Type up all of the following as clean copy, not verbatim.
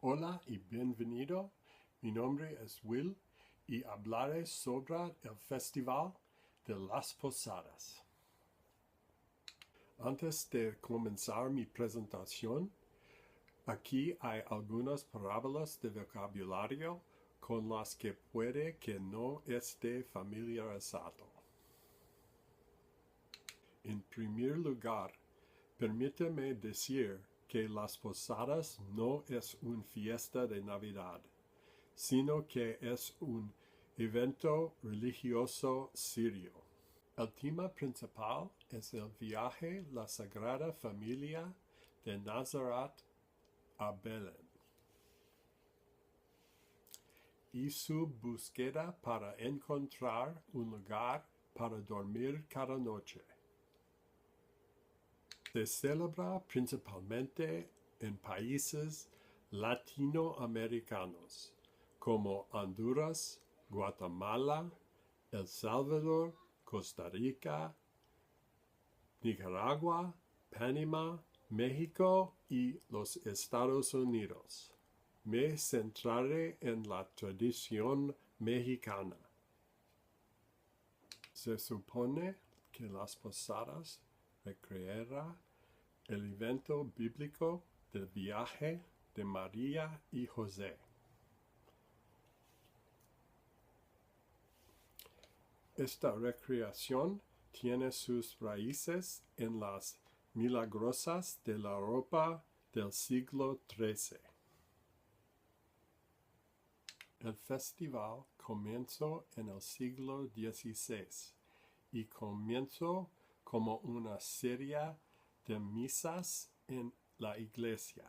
Hola y bienvenido. Mi nombre es Will y hablaré sobre el Festival de Las Posadas. Antes de comenzar mi presentación, aquí hay algunas parábolas de vocabulario con las que puede que no esté familiarizado. En primer lugar, permíteme decir que Las Posadas no es una fiesta de Navidad, sino que es un evento religioso sirio. El tema principal es el viaje la Sagrada Familia de Nazerat a Belén y su búsqueda para encontrar un lugar para dormir cada noche. Se celebra principalmente en países latinoamericanos como Honduras, Guatemala, El Salvador, Costa Rica, Nicaragua, Panamá, México y los Estados Unidos. Me centraré en la tradición mexicana. Se supone que las posadas recreará el evento bíblico del viaje de María y José. Esta recreación tiene sus raíces en las milagrosas de la Europa del siglo XIII. El festival comenzó en el siglo XVI y comenzó como una serie de missas en la iglesia,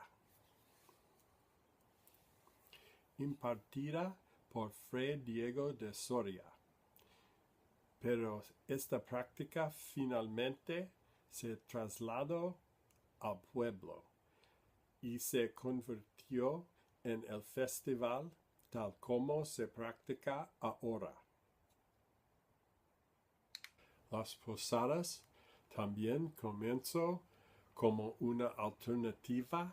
impartida por fray Diego de Soria. Pero esta práctica finalmente se trasladó al pueblo y se convirtió en el festival tal como se practica ahora. Las posadas también comenzó como una alternativa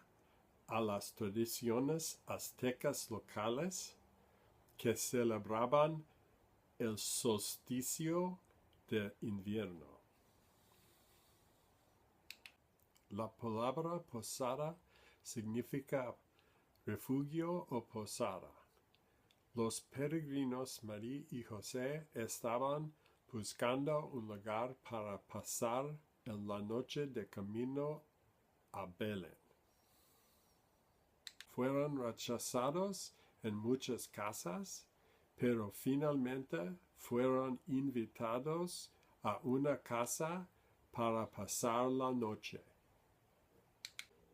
a las tradiciones aztecas locales que celebraban el solsticio de invierno. La palabra posada significa refugio o posada. Los peregrinos María y José estaban buscando un lugar para pasar en la noche de camino a Belén. Fueron rechazados en muchas casas, pero finalmente fueron invitados a una casa para pasar la noche.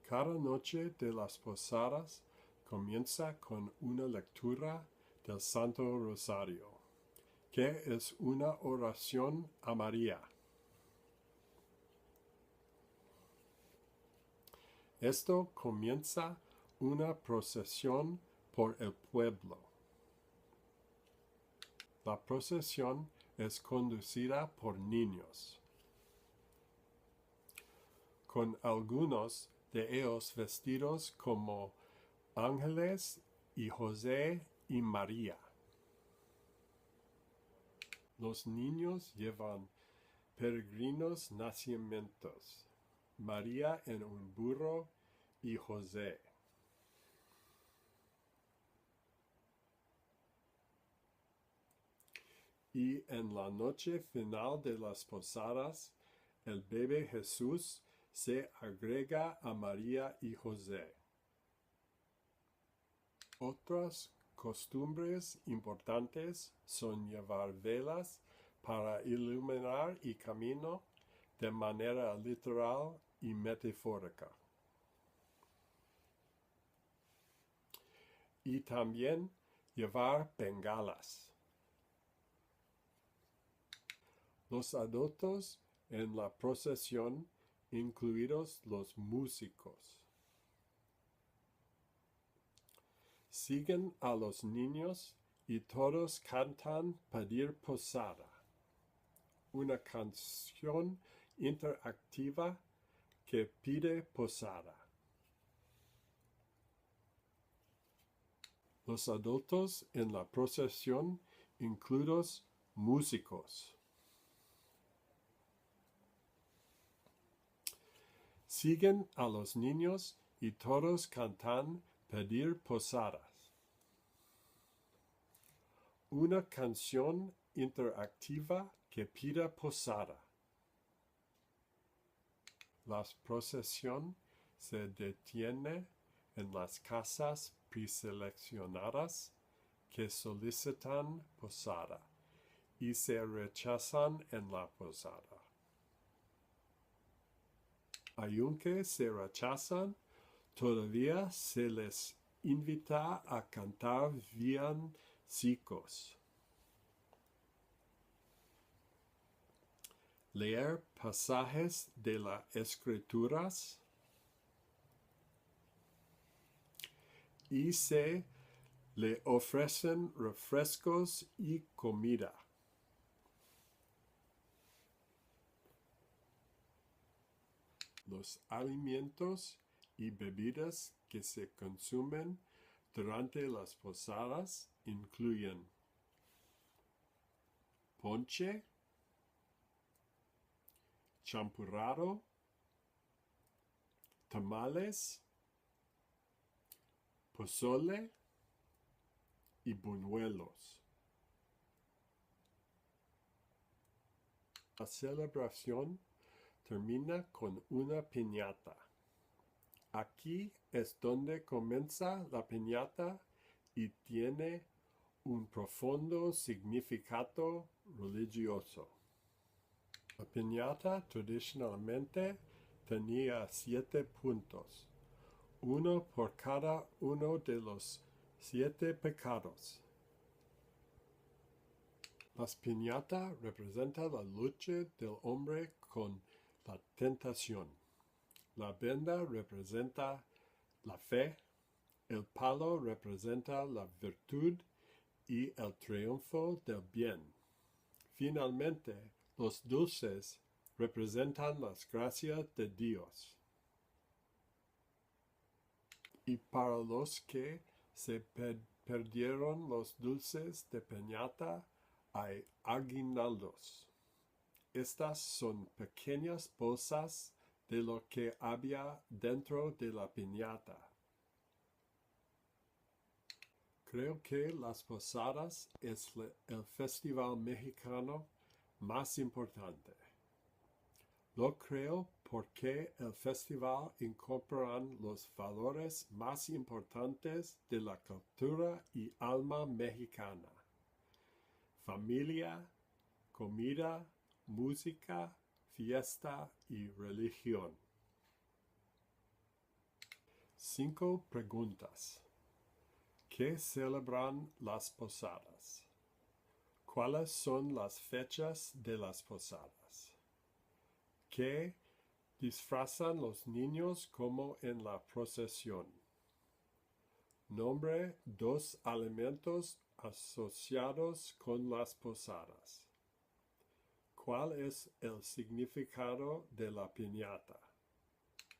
Cada noche de las posadas comienza con una lectura del Santo Rosario, que es una oración a María. Esto comienza una procesión por el pueblo. La procesión es conducida por niños, con algunos de ellos vestidos como ángeles y José y María. Los niños llevan peregrinos nacimientos, María en un burro y José. Y en la noche final de las posadas, el bebé Jesús se agrega a María y José. Otras costumbres importantes son llevar velas para iluminar el camino de manera literal y metafórica. Y también llevar bengalas. Los adultos en la procesión, incluidos los músicos, siguen a los niños y todos cantan Pedir Posada, una canción interactiva que pide posada. Los adultos en la procesión, incluidos músicos, siguen a los niños y todos cantan pedir posadas. Una canción interactiva que pida posada. La procesión se detiene en las casas preseleccionadas que solicitan posada y se rechazan en la posada. Aunque se rechazan, todavía se les invita a cantar villancicos, leer pasajes de las Escrituras y se le ofrecen refrescos y comida. Los alimentos y bebidas que se consumen durante las posadas incluyen ponche, champurrado, tamales, pozole y buñuelos. La celebración termina con una piñata. Aquí es donde comienza la piñata y tiene un profundo significado religioso. La piñata tradicionalmente tenía 7 puntos, uno por cada uno de los 7 pecados. Las piñatas representan la lucha del hombre con la tentación. La venda representa la fe, el palo representa la virtud y el triunfo del bien. Finalmente, los dulces representan las gracias de Dios. Y para los que se perdieron los dulces de piñata, hay aguinaldos. Estas son pequeñas bolsas de lo que había dentro de la piñata. Creo que las posadas es el festival mexicano más importante. Lo creo porque el festival incorpora los valores más importantes de la cultura y alma mexicana: familia, comida, música, fiesta y religión. 5 preguntas. ¿Qué celebran las posadas? ¿Cuáles son las fechas de las posadas? ¿Qué disfrazan los niños como en la procesión? Nombre 2 alimentos asociados con las posadas. ¿Cuál es el significado de la piñata?